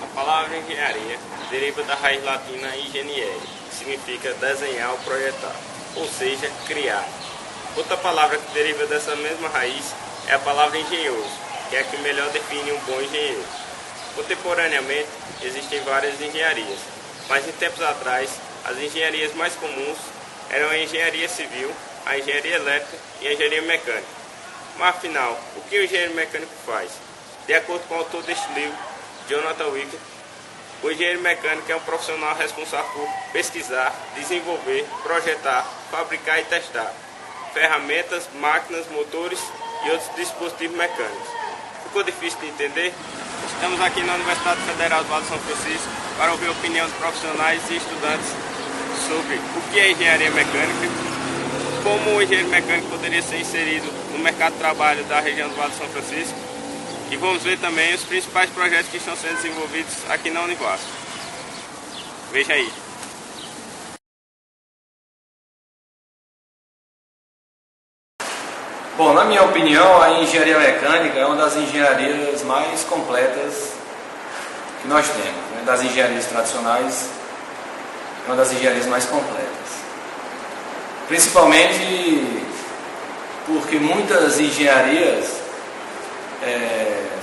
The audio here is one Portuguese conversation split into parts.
A palavra engenharia deriva da raiz latina ingeniere, que significa desenhar ou projetar, ou seja, criar. Outra palavra que deriva dessa mesma raiz é a palavra engenhoso, que é a que melhor define um bom engenheiro. Contemporaneamente, existem várias engenharias, mas em tempos atrás, as engenharias mais comuns eram a engenharia civil, a engenharia elétrica e a engenharia mecânica. Mas afinal, o que o engenheiro mecânico faz? De acordo com o autor deste livro, Jonathan Wicker, o engenheiro mecânico é um profissional responsável por pesquisar, desenvolver, projetar, fabricar e testar ferramentas, máquinas, motores e outros dispositivos mecânicos. Ficou difícil de entender? Estamos aqui na Universidade Federal do Vale de São Francisco para ouvir a opinião dos profissionais e estudantes sobre o que é engenharia mecânica, como o engenheiro mecânico poderia ser inserido no mercado de trabalho da região do Vale de São Francisco, e vamos ver também os principais projetos que estão sendo desenvolvidos aqui na Univasf. Veja aí. Bom, na minha opinião, a engenharia mecânica é uma das engenharias mais completas que nós temos, né? Das engenharias tradicionais, é uma das engenharias mais completas. Principalmente porque muitas engenharias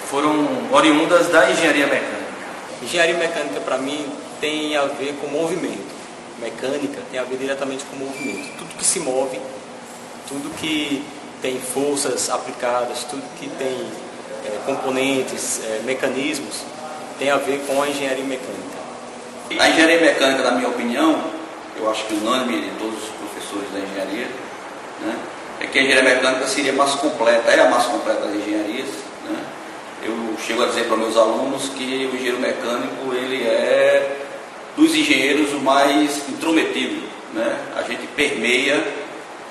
foram oriundas da engenharia mecânica. Engenharia mecânica, para mim, tem a ver com movimento. Mecânica tem a ver diretamente com movimento. Tudo que se move, tudo que tem forças aplicadas, tudo que tem componentes, mecanismos, tem a ver com a engenharia mecânica. A engenharia mecânica, na minha opinião, eu acho que unânime de todos os professores da engenharia, né, é que a engenharia mecânica seria mais completa, é a mais completa das engenharias. Né? Eu chego a dizer para meus alunos que o engenheiro mecânico ele é dos engenheiros o mais intrometido. Né? A gente permeia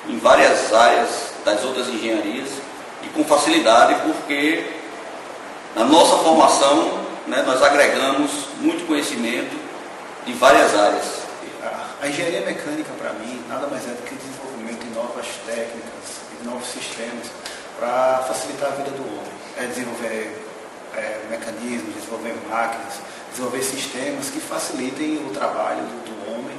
em várias áreas das outras engenharias e com facilidade, porque na nossa formação, né, nós agregamos muito conhecimento em várias áreas. A engenharia mecânica, para mim, nada mais é do que o desenvolvimento de novas técnicas, de novos sistemas para facilitar a vida do homem. É desenvolver mecanismos, desenvolver máquinas, desenvolver sistemas que facilitem o trabalho do homem,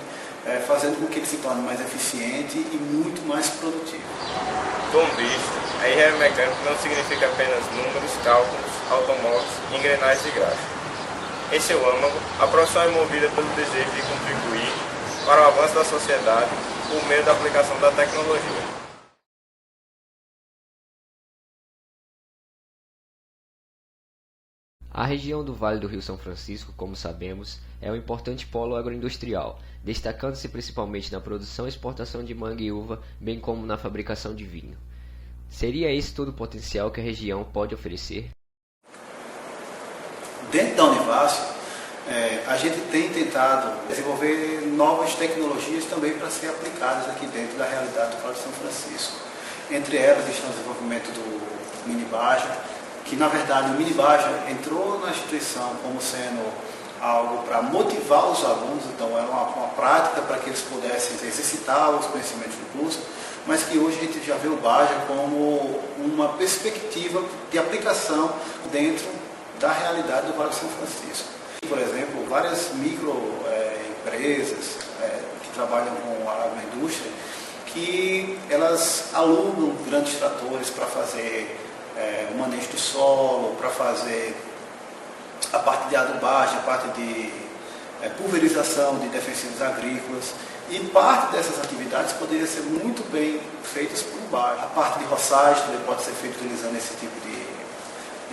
fazendo com que ele se torne mais eficiente e muito mais produtivo. Como visto, a engenharia mecânica não significa apenas números, cálculos, automóveis, engrenagens e gráficos. Em seu âmago, a profissão é movida pelo desejo de contribuir para o avanço da sociedade por meio da aplicação da tecnologia. A região do Vale do Rio São Francisco, como sabemos, é um importante polo agroindustrial, destacando-se principalmente na produção e exportação de manga e uva, bem como na fabricação de vinho. Seria esse todo o potencial que a região pode oferecer? Dentro da Univasf, a gente tem tentado desenvolver novas tecnologias também para serem aplicadas aqui dentro da realidade do Vale de São Francisco. Entre elas está o desenvolvimento do Minibaja, que na verdade o Minibaja entrou na instituição como sendo algo para motivar os alunos, então era uma prática para que eles pudessem exercitar os conhecimentos do curso, mas que hoje a gente já vê o Baja como uma perspectiva de aplicação dentro da realidade do Vale de São Francisco. Por exemplo, várias microempresas que trabalham com a agroindústria, que elas alugam grandes tratores para fazer o manejo do solo, para fazer a parte de adubagem, a parte de pulverização de defensivos agrícolas, e parte dessas atividades poderia ser muito bem feitas por baixo. A parte de roçagem também pode ser feita utilizando esse tipo de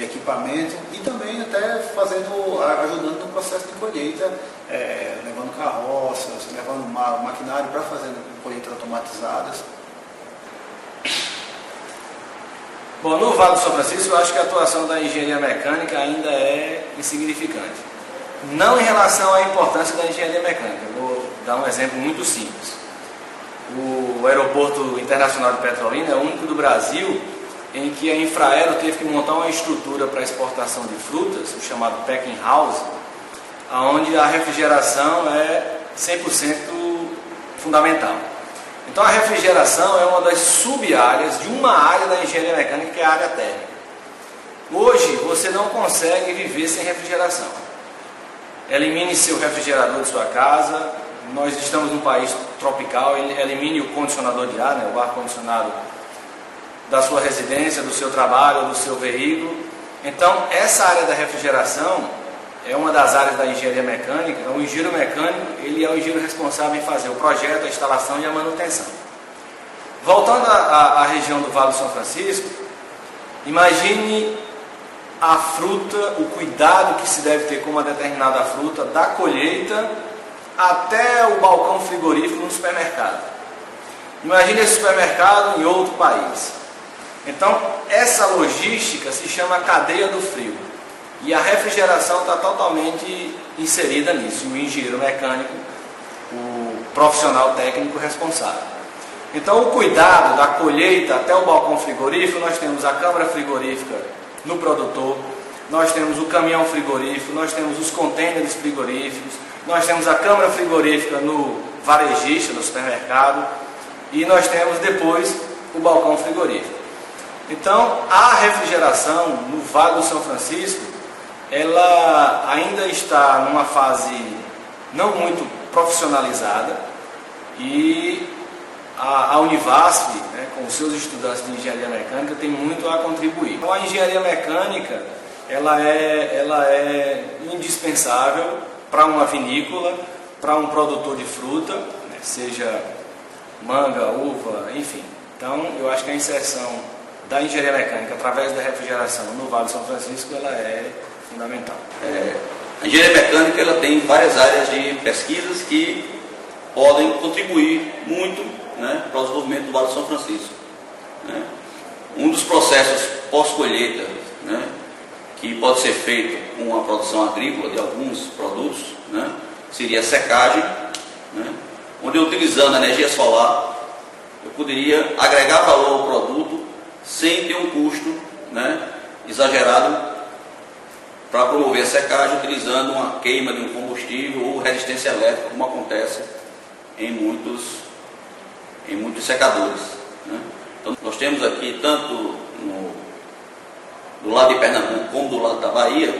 equipamento, e também até ajudando no processo de colheita, levando carroças, levando maquinário para fazer colheitas automatizadas. Bom, no Vale do São Francisco, eu acho que a atuação da engenharia mecânica ainda é insignificante. Não em relação à importância da engenharia mecânica. Vou dar um exemplo muito simples. O Aeroporto Internacional de Petrolina é o único do Brasil em que a Infraero teve que montar uma estrutura para exportação de frutas, o chamado packing house, onde a refrigeração é 100% fundamental. Então a refrigeração é uma das sub-áreas de uma área da engenharia mecânica, que é a área térmica. Hoje você não consegue viver sem refrigeração. Elimine seu refrigerador de sua casa. Nós estamos num país tropical, elimine o condicionador de ar, o ar-condicionado da sua residência, do seu trabalho, do seu veículo. Então essa área da refrigeração é uma das áreas da engenharia mecânica. O engenheiro mecânico, ele é o engenheiro responsável em fazer o projeto, a instalação e a manutenção. Voltando à região do Vale do São Francisco, imagine a fruta, o cuidado que se deve ter com uma determinada fruta, da colheita até o balcão frigorífico no supermercado. Imagine esse supermercado em outro país. Então, essa logística se chama cadeia do frio. E a refrigeração está totalmente inserida nisso. O engenheiro mecânico, o profissional técnico responsável. Então, o cuidado da colheita até o balcão frigorífico, nós temos a câmara frigorífica no produtor, nós temos o caminhão frigorífico, nós temos os contêineres frigoríficos, nós temos a câmara frigorífica no varejista, no supermercado, e nós temos depois o balcão frigorífico. Então, a refrigeração no Vale do São Francisco, ela ainda está numa fase não muito profissionalizada, e a Univasf, com os seus estudantes de engenharia mecânica, tem muito a contribuir. Então, a engenharia mecânica ela é indispensável para uma vinícola, para um produtor de fruta, seja manga, uva, enfim. Então, eu acho que a inserção da engenharia mecânica através da refrigeração no Vale do São Francisco, ela é fundamental. A engenharia mecânica ela tem várias áreas de pesquisas que podem contribuir muito, para o desenvolvimento do Vale do São Francisco. Um dos processos pós-colheita, que pode ser feito com a produção agrícola de alguns produtos, seria a secagem, onde utilizando a energia solar, eu poderia agregar valor ao produto sem ter um custo exagerado para promover a secagem, utilizando uma queima de um combustível ou resistência elétrica, como acontece em muitos secadores. Então, nós temos aqui, tanto do lado de Pernambuco como do lado da Bahia,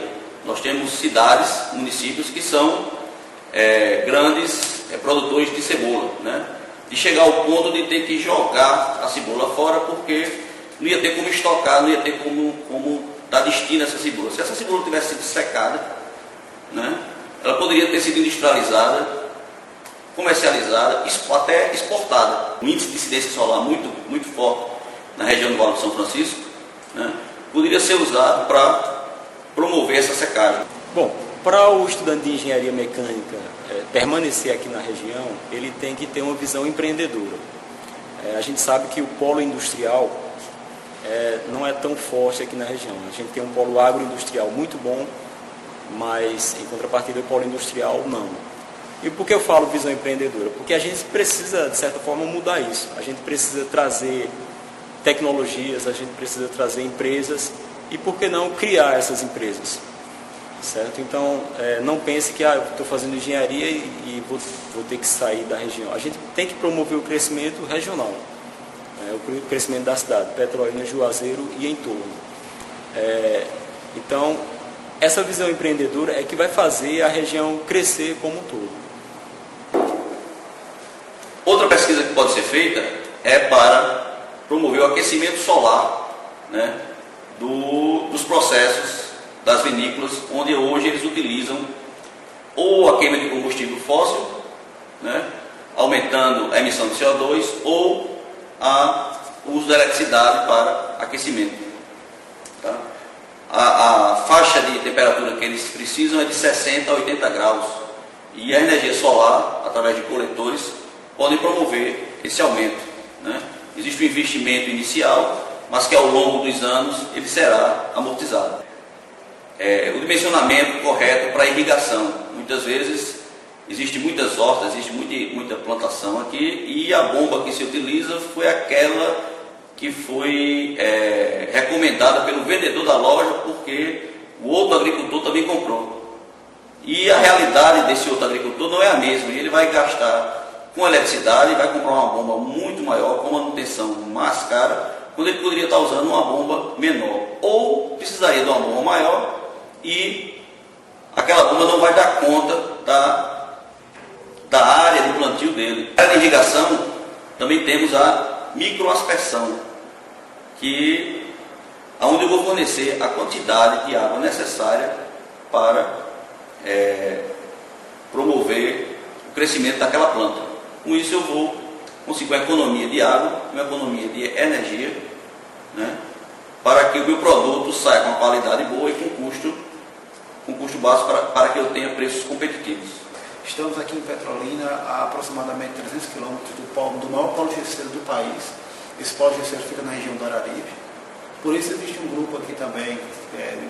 nós temos cidades, municípios que são grandes produtores de cebola, de chegar ao ponto de ter que jogar a cebola fora, porque não ia ter como estocar, não ia ter como dar destino a essa cebola. Se essa cebola tivesse sido secada, ela poderia ter sido industrializada, comercializada, até exportada. O índice de incidência solar muito forte na região do Vale do São Francisco, poderia ser usado para promover essa secagem. Bom, para o estudante de engenharia mecânica permanecer aqui na região, ele tem que ter uma visão empreendedora. A gente sabe que o polo industrial não é tão forte aqui na região. A gente tem um polo agroindustrial muito bom, mas em contrapartida o polo industrial não. E por que eu falo visão empreendedora? Porque a gente precisa, de certa forma, mudar isso. A gente precisa trazer tecnologias, a gente precisa trazer empresas e, por que não, criar essas empresas. Certo? Então, não pense que eu estou fazendo engenharia e vou ter que sair da região. A gente tem que promover o crescimento regional, o crescimento da cidade, Petrolina, Juazeiro e entorno. Então, essa visão empreendedora é que vai fazer a região crescer como um todo. Outra pesquisa que pode ser feita é para promover o aquecimento solar, dos processos das vinícolas, onde hoje eles utilizam ou a queima de combustível fóssil, aumentando a emissão de CO2, ou o uso da eletricidade para aquecimento. Tá? a faixa de temperatura que eles precisam é de 60 a 80 graus. E a energia solar, através de coletores, podem promover esse aumento, né? Existe um investimento inicial, mas que ao longo dos anos ele será amortizado. O dimensionamento correto para a irrigação. Muitas vezes existem muitas hortas, existe muita plantação aqui, e a bomba que se utiliza foi aquela que foi recomendada pelo vendedor da loja, porque o outro agricultor também comprou. E a realidade desse outro agricultor não é a mesma, ele vai gastar com eletricidade, vai comprar uma bomba muito maior, com manutenção mais cara, quando ele poderia estar usando uma bomba menor, ou precisaria de uma bomba maior, e aquela bomba não vai dar conta da área de plantio dele. Na área de irrigação, também temos a microaspersão, onde eu vou fornecer a quantidade de água necessária para promover o crescimento daquela planta. Com isso eu vou conseguir uma economia de água, uma economia de energia, né, para que o meu produto saia com uma qualidade boa e com custo baixo para que eu tenha preços competitivos. Estamos aqui em Petrolina, a aproximadamente 300 quilômetros do maior polo gesseiro do país. Esse polo gesseiro fica na região do Araripe. Por isso existe um grupo aqui também,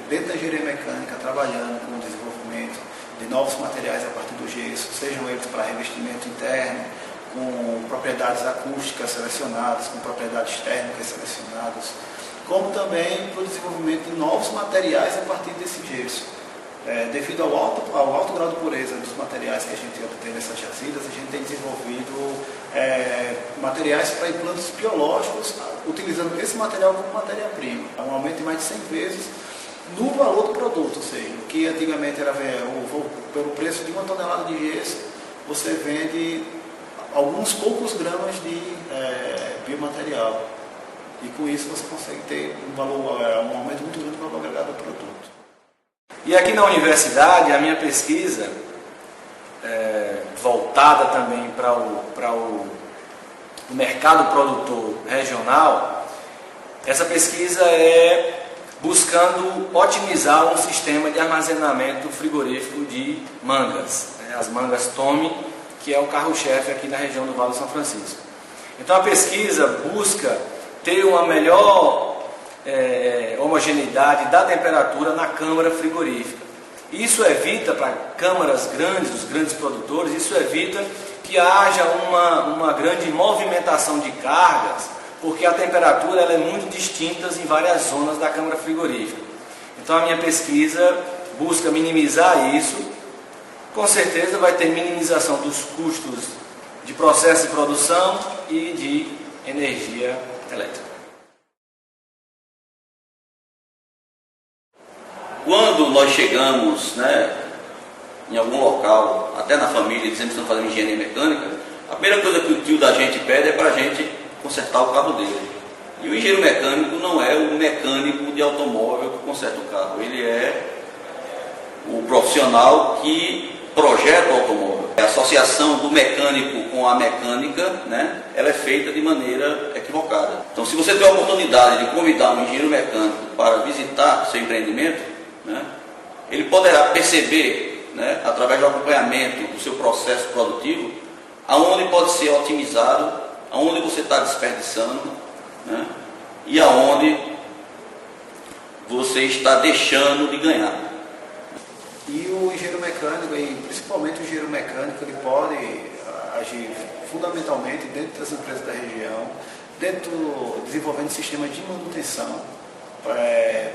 dentro da engenharia mecânica, trabalhando com o desenvolvimento de novos materiais a partir do gesso, sejam eles para revestimento interno, com propriedades acústicas selecionadas, com propriedades térmicas selecionadas, como também para o desenvolvimento de novos materiais a partir desse gesso. Devido ao alto grau de pureza dos materiais que a gente obtém nessas jazidas, a gente tem desenvolvido materiais para implantes biológicos, utilizando esse material como matéria-prima. Um aumento de mais de 100 vezes no valor do produto, ou seja, o que antigamente era pelo preço de 1 tonelada de gesso, você vende alguns poucos gramas de biomaterial. E com isso você consegue ter um aumento muito grande do valor agregado ao produto. E aqui na universidade, a minha pesquisa, voltada também para o mercado produtor regional, essa pesquisa é buscando otimizar um sistema de armazenamento frigorífico de mangas, as mangas Tome, que é o carro-chefe aqui na região do Vale do São Francisco. Então a pesquisa busca ter uma melhor homogeneidade da temperatura na câmara frigorífica. Isso evita, para câmaras grandes, dos grandes produtores, isso evita que haja uma grande movimentação de cargas, porque a temperatura ela é muito distinta em várias zonas da câmara frigorífica. Então a minha pesquisa busca minimizar isso. Com certeza vai ter minimização dos custos de processo de produção e de energia elétrica. Quando nós chegamos, em algum local, até na família, dizendo que estamos fazendo engenharia mecânica, a primeira coisa que o tio da gente pede é para a gente consertar o carro dele. E o engenheiro mecânico não é o mecânico de automóvel que conserta o carro, ele é o profissional que projeta o automóvel. A associação do mecânico com a mecânica, ela é feita de maneira equivocada. Então, se você tem a oportunidade de convidar um engenheiro mecânico para visitar seu empreendimento, ele poderá perceber, através do acompanhamento do seu processo produtivo, aonde pode ser otimizado, aonde você está desperdiçando, e aonde você está deixando de ganhar. E o engenheiro mecânico, e principalmente o engenheiro mecânico, ele pode agir fundamentalmente dentro das empresas da região, desenvolvendo sistemas de manutenção,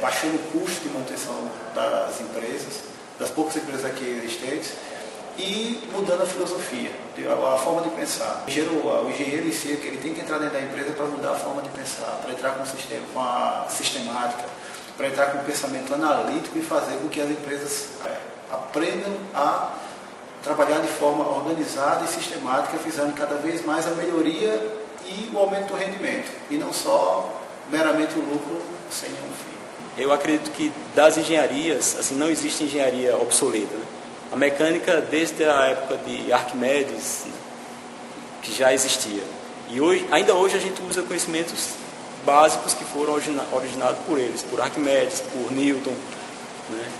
baixando o custo de manutenção das empresas, das poucas empresas aqui existentes, e mudando a filosofia, a forma de pensar. O engenheiro em si, ele tem que entrar dentro da empresa para mudar a forma de pensar, para entrar com a sistemática, para entrar com o pensamento analítico e fazer com que as empresas aprendam a trabalhar de forma organizada e sistemática, visando cada vez mais a melhoria e o aumento do rendimento, e não só meramente o lucro sem nenhum fim. Eu acredito que das engenharias, não existe engenharia obsoleta. A mecânica, desde a época de Arquimedes, que já existia. E ainda hoje a gente usa conhecimentos básicos que foram originados por eles, por Arquimedes, por Newton, né?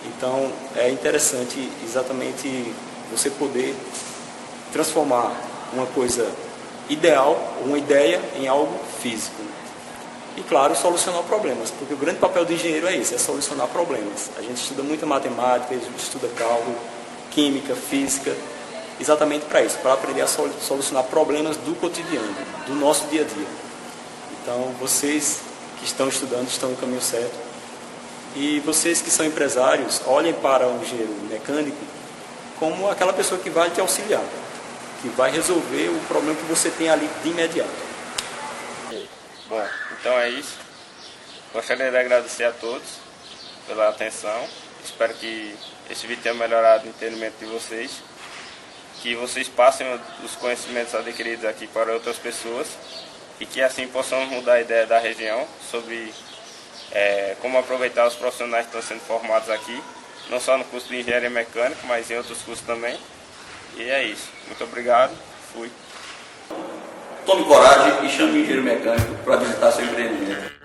Então é interessante exatamente você poder transformar uma coisa ideal, uma ideia, em algo físico. E claro, solucionar problemas, porque o grande papel do engenheiro é esse, é solucionar problemas. A gente estuda muita matemática, a gente estuda cálculo, química, física, exatamente para isso, para aprender a solucionar problemas do cotidiano, do nosso dia a dia. Então, vocês que estão estudando estão no caminho certo. E vocês que são empresários, olhem para o engenheiro mecânico como aquela pessoa que vai te auxiliar, que vai resolver o problema que você tem ali de imediato. Bom, então é isso. Gostaria de agradecer a todos pela atenção. Espero que esse vídeo tenha melhorado o entendimento de vocês, que vocês passem os conhecimentos adquiridos aqui para outras pessoas e que assim possamos mudar a ideia da região sobre como aproveitar os profissionais que estão sendo formados aqui, não só no curso de Engenharia Mecânica, mas em outros cursos também. E é isso. Muito obrigado. Fui. Tome coragem e chame o engenheiro mecânico para visitar seu empreendimento.